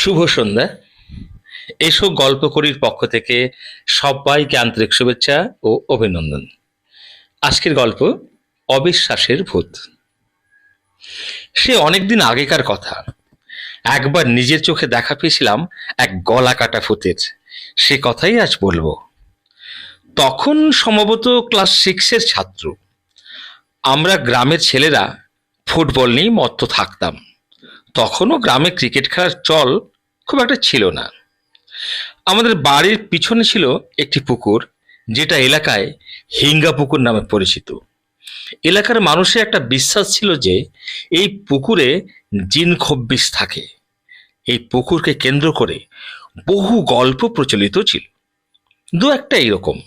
শুভ সন্ধ্যা। এসো গল্পকরির পক্ষ থেকে সবাইকে আন্তরিক শুভেচ্ছা ও অভিনন্দন। আজকের গল্প অবিশ্বাসের ভূত। সে অনেকদিন আগেকার কথা। একবার নিজের চোখে দেখা পেয়েছিলাম এক গলা কাটা ভূতের। সে কথাই আজ বলবো। তখন সম্ভবত ক্লাস 6-এর ছাত্র। আমরা গ্রামের ছেলেরা ফুটবল নিয়েই মত্ত থাকতাম। তখনও গ্রামে ক্রিকেট খেলার চল খুব একটা ছিল না। আমাদের বাড়ির পিছনে ছিল একটি পুকুর, যেটা এলাকায় হিঙ্গা পুকুর নামে পরিচিত। এলাকার মানুষের একটা বিশ্বাস ছিল যে এই পুকুরে জিন খব্বিস থাকে। এই পুকুরকে কেন্দ্র করে বহু গল্প প্রচলিত ছিল। দু একটা এইরকম: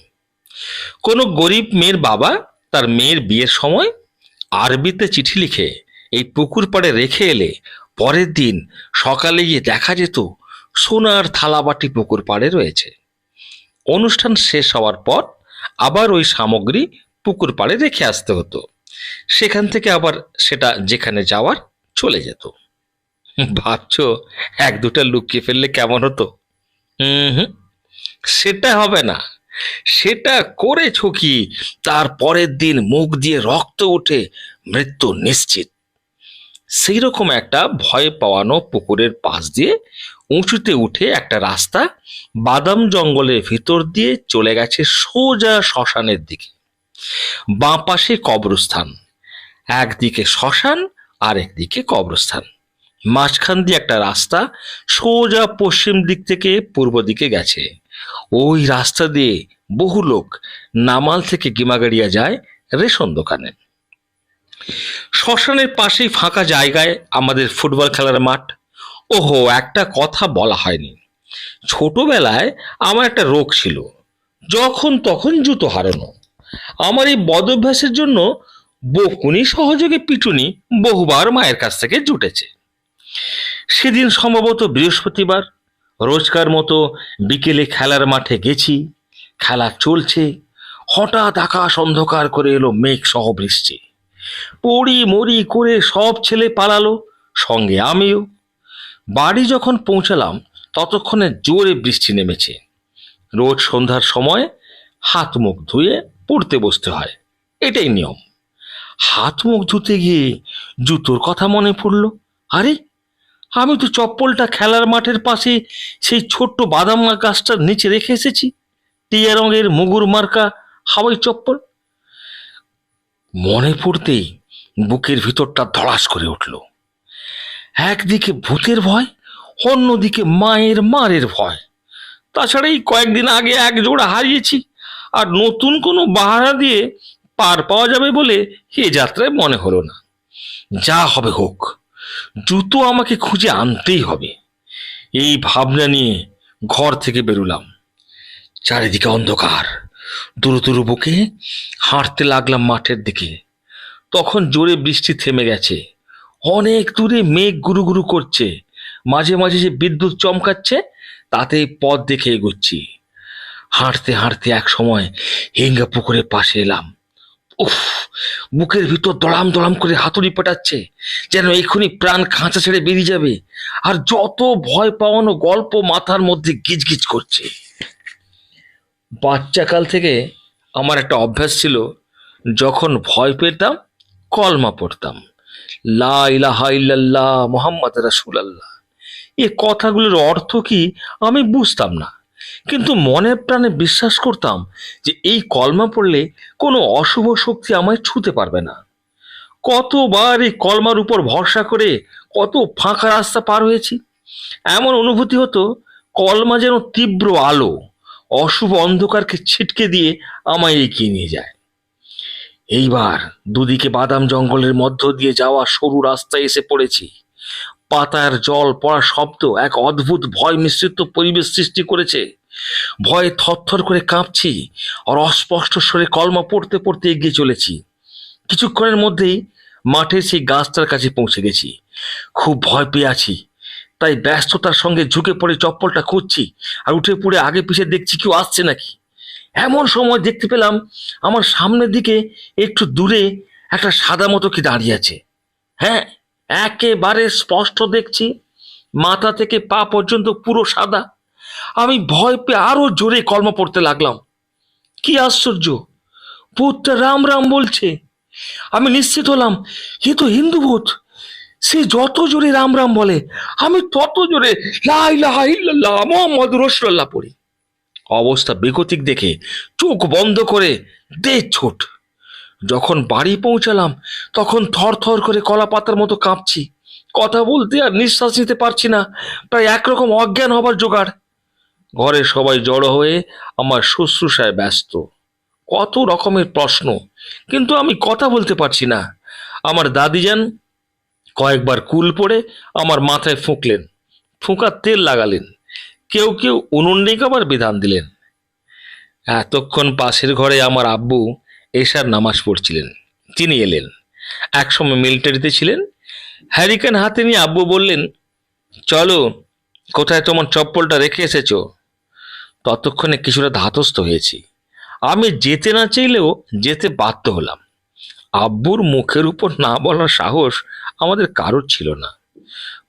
কোনো গরিব মেয়ের বাবা তার মেয়ের বিয়ের সময় আরবিতে চিঠি লিখে এই পুকুর পাড়ে রেখে এলে পরের দিন সকালে গিয়ে দেখা যেত সোনার থালাবাটি পুকুর পাড়ে রয়েছে। অনুষ্ঠান শেষ হওয়ার পর আবার ওই সামগ্রী পুকুর পাড়ে রেখে আসতে হতো। সেখান থেকে আবার সেটা যেখানে যাওয়ার চলে যেত। ভাবছো এক দুটা লুকিয়ে ফেললে কেমন হতো? হুম, সেটা হবে না। সেটা করেছো কি, তার পরের দিন মুখ দিয়ে রক্ত উঠে মৃত্যু নিশ্চিত। সেই রকম একটা ভয় পাওয়ানো পুকুরের পাশ দিয়ে উঁচুতে উঠে একটা রাস্তা বাদাম জঙ্গলের ভিতর দিয়ে চলে গেছে সোজা শ্মশানের দিকে। বাঁ পাশে কবরস্থান, একদিকে শ্মশান আর একদিকে কবরস্থান। মাঝখান দিয়ে একটা রাস্তা সোজা পশ্চিম দিক থেকে পূর্ব দিকে গেছে। ওই রাস্তা দিয়ে বহু লোক নামাল থেকে গিমাগাড়িয়া যায় রেশন দোকানে। শ্মশানের পাশেই ফাঁকা জায়গায় আমাদের ফুটবল খেলার মাঠ। ওহো, একটা কথা বলা হয়নি। ছোটবেলায় আমার একটা রোগ ছিল, যখন তখন জুতো হারানো। আমার এই বদভ্যাসের জন্য বকুনি সহযোগে পিটুনি বহুবার মায়ের কাছ থেকে জুটেছে। সেদিন সম্ভবত বৃহস্পতিবার। রোজকার মতো বিকেলে খেলার মাঠে গেছি। খেলা চলছে, হঠাৎ আকাশ অন্ধকার করে এলো মেঘ সহ বৃষ্টি। পড়ি মরি করে সব ছেলে পালালো, সঙ্গে আমিও। বাড়ি যখন পৌঁছালাম ততক্ষণে জোরে বৃষ্টি নেমেছে। রোজ সন্ধ্যার সময় হাত মুখ ধুয়ে পড়তে বসতে হয়, এটাই নিয়ম। হাত মুখ ধুতে গিয়ে জুতোর কথা মনে পড়ল। আরে, আমি তো চপ্পলটা খেলার মাঠের পাশে সেই ছোট্ট বাদাম গাছটার নিচে রেখে এসেছি। টিয়া রঙের মুগুর মার্কা হাওয়াই চপ্পল। মনে পড়তেই বুকের ভিতরটা ধড়াস করে উঠল। একদিকে ভূতের ভয়, অন্যদিকে মায়ের মারের ভয়। তাছাড়া এই কয়েকদিন আগে এক জোড়া হারিয়েছি, আর নতুন কোনো বাহানা দিয়ে পার পাওয়া যাবে বলে এ যাত্রায় মনে হলো না। যা হবে হোক, জুতো আমাকে খুঁজে আনতেই হবে। এই ভাবনা নিয়ে ঘর থেকে বেরোলাম। চারিদিকে অন্ধকার। দুরু দুরু বুকে হাঁটতে লাগলাম মাঠের দিকে। তখন জোরে বৃষ্টি থেমে গেছে। অনেক দূরে মেঘ গুরু গুরু করছে, মাঝে মাঝে যে বিদ্যুৎ চমকাচ্ছে, তাতে পথ দেখে এগোচ্ছি। হাঁটতে হাঁটতে এক সময় হিঙ্গা পুকুরের পাশে এলাম। উফ, বুকের ভিতর দড়াম দড়াম করে হাতুড়ি পেটাচ্ছে, যেন এক্ষুনি প্রাণ খাঁচা ছেড়ে বেরিয়ে যাবে। আর যত ভয় পাওয়ানো গল্প মাথার মধ্যে গিজগিজ করছে। বাচ্চাকাল থেকে আমার একটা অভ্যাস ছিল, যখন ভয় পেতাম কলমা পড়তাম। লা ইলাহা ইল্লাল্লাহ মুহাম্মদ রাসূলুল্লাহ। এই কথাগুলোর অর্থ কি আমি বুঝতাম না, কিন্তু মনে প্রাণে বিশ্বাস করতাম যে এই কলমা পড়লে কোনো অশুভ শক্তি আমায় ছুঁতে পারবে না। কতবার এই কলমার উপর ভরসা করে কত ফাঁকা রাস্তা পার হয়েছি। এমন অনুভূতি হতো কলমা যেন তীব্র আলো, অশুভ অন্ধকারকে ছিটকে দিয়ে আমায় এগিয়ে নিয়ে যায়। এইবার দুদিকে বাদাম জঙ্গলের মধ্য দিয়ে যাওয়া সরু রাস্তায় এসে পড়েছি। পাতার জল পড়া শব্দ এক অদ্ভুত ভয় মিশ্রিত পরিবেশ সৃষ্টি করেছে। ভয়ে থরথর করে কাঁপছি, আর অস্পষ্ট স্বরে কলমা পড়তে পড়তে এগিয়ে চলেছি। কিছুক্ষণের মধ্যেই মাঠের সেই গাছটার কাছে পৌঁছে গেছি। খুব ভয় পেয়ে আছি, তাই ব্যস্ততার সঙ্গে ঝুঁকে পড়ে চপ্পলটা খুঁজছি, আর উঠে পড়ে আগে পিছিয়ে দেখছি কেউ আসছে নাকি। এমন সময় দেখতে পেলাম আমার সামনের দিকে একটু দূরে একটা সাদা মতো কি দাঁড়িয়ে আছে। হ্যাঁ, একেবারে স্পষ্ট দেখছি। মাথা থেকে পা পর্যন্ত পুরো সাদা। আমি ভয় পেয়ে আরো জোরে কলমা পড়তে লাগলাম। কি আশ্চর্য, ভূতটা রাম রাম বলছে। আমি নিশ্চিত হলাম এ তো হিন্দু ভূত। সে যত জোরে রাম রাম বলে আমি তত জোরে লা ইলাহা ইল্লাল্লাহ মুহাম্মাদুর রাসূলুল্লাহ পড়ি। অবস্থা বেগতিক দেখে চোখ বন্ধ করে দে ছোট। যখন বাড়ি পৌঁছালাম তখন থর থর করে কলা পাতার মতো কাঁপছি। কথা বলতে আর নিঃশ্বাস নিতে পারছি না, প্রায় একরকম অজ্ঞান হবার জোগাড়। ঘরে সবাই জড়ো হয়ে আমার শুশ্রূষায় ব্যস্ত। কত রকমের প্রশ্ন, কিন্তু আমি কথা বলতে পারছি না। আমার দাদিজান কয়েকবার কুল পড়ে আমার মাথায় ফুঁকলেন, ফুঁকার তেল লাগালেন। কেউ কেউ উনুন নেকাবার বিধান দিলেন। এতক্ষণ পাশের ঘরে আমার আব্বু এশার নামাজ পড়ছিলেন। তিনি এলেন। একসময় মিলিটারিতে ছিলেন। হ্যারিকেন হাতে নিয়ে আব্বু বললেন, চলো, কোথায় তোমার চপ্পলটা রেখে এসেছো? ততক্ষণে কিছুটা ধাতস্থ হয়েছি। আমি যেতে না চাইলেও যেতে বাধ্য হলাম। আব্বুর মুখের উপর না বলার সাহস আমাদের কারোর ছিল না।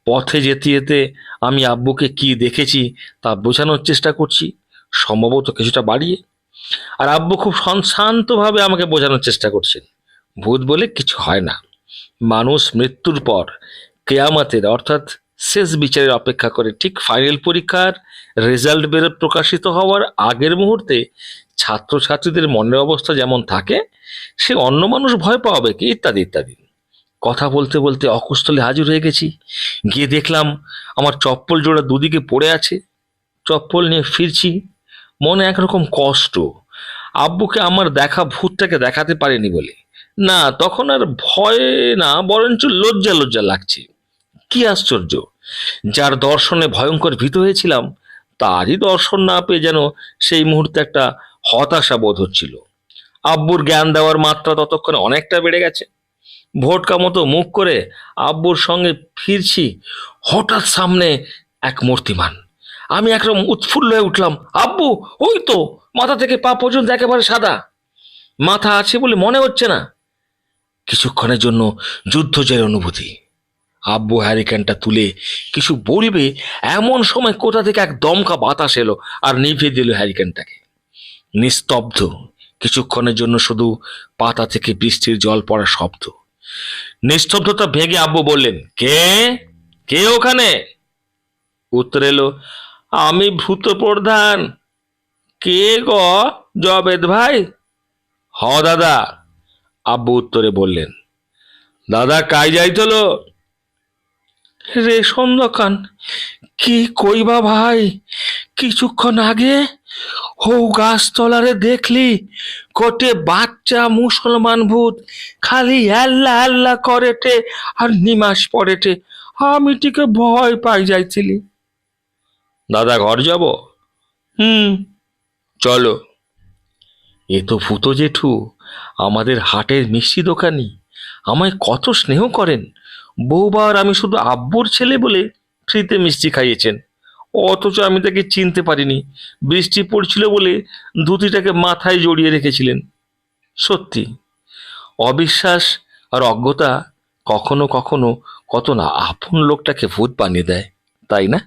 পথে যেতে যেতে আমি আব্বুকে কি দেখেছি তা বোঝানোর চেষ্টা করছি, সম্ভবত কিছুটা বাড়িয়ে। আর আব্বু খুব শান্তভাবে আমাকে বোঝানোর চেষ্টা করছেন, ভূত বলে কিছু হয় না। মানুষ মৃত্যুর পর কেয়ামতের অর্থাৎ শেষ বিচারের অপেক্ষা করে। ঠিক ফাইনাল পরীক্ষার রেজাল্ট প্রকাশিত হওয়ার আগের মুহূর্তে ছাত্রছাত্রীদের মনের অবস্থা যেমন থাকে, সে অন্য মানুষ ভয় পাওয়াবে কি, ইত্যাদি ইত্যাদি। কথা বলতে বলতে অকুস্থলে হাজির হয়ে গেছি। গিয়ে দেখলাম আমার চপ্পল জোড়া দুদিকে পড়ে আছে। চপ্পল নিয়ে ফিরছি, মনে একরকম কষ্ট। আব্বুকে আমার দেখা ভূতটাকে দেখাতে পারিনি বলে না, তখন আর ভয় না, বরঞ্চ লজ্জা লজ্জা লাগছে। কি আশ্চর্য, যার দর্শনে ভয়ঙ্কর ভীত হয়েছিলাম তারই দর্শন না পেয়ে যেন সেই মুহূর্তে একটা হতাশা বোধ হচ্ছিল। আব্বুর জ্ঞান দেওয়ার মাত্রা ততক্ষণে অনেকটা বেড়ে গেছে। ভোটকা মতো মুখ করে আব্বুর সঙ্গে ফিরছি, হঠাৎ সামনে এক মূর্তিমান। আমি একরকম উৎফুল্ল হয়ে উঠলাম, আব্বু ওই তো, মাথা থেকে পা পর্যন্ত একেবারে সাদা। মাথা আছে বলে মনে হচ্ছে না। কিছুক্ষণের জন্য যুদ্ধজয়ের অনুভূতি। আব্বু হ্যারিকেনটা তুলে কিছু বলবে এমন সময় কোথা থেকে এক দমকা বাতাস এলো আর নিভিয়ে দিল হ্যারিকেনটাকে। নিস্তব্ধ। কিছুক্ষণের জন্য শুধু পাতা থেকে বৃষ্টির জল পড়ার শব্দ। নিস্তব্ধতা ভেঙে আব্বু বললেন, কে কে ওখানে? উত্তর এলো, আমি ভূত প্রধান। কে গ জবেদ ভাই? হ দাদা, আব্বু উত্তরে বললেন। দাদা কাই যাইতল? রেশন দোকান। কি কইবা ভাই, কিছুক্ষণ আগে হৌ গাছতলারে দেখলি কোটে বাচ্চা মুসলমান ভূত খালি আল্লাহ আল্লাহ করেটে আর নিমাস পড়েটে। আমি টিকে ভয় পাই যাইছিলি। দাদা ঘর যাব? চলো। এ তো ভূতো জেঠু, আমাদের হাটের মিষ্টি দোকানি। আমায় কত স্নেহ করেন। বহুবার আমি শুধু আব্বুর ছেলে বলে ফ্রিতে মিষ্টি খাইয়েছেন, অথচ আমি তাকে চিনতে পারিনি। বৃষ্টি পড়ছিল বলে ধুতিটাকে মাথায় জড়িয়ে রেখেছিলেন। সত্যি, অবিশ্বাস আর অজ্ঞতা কখনো কখনো কত না আপন লোকটাকে ভূত বানিয়ে দেয়, তাই না?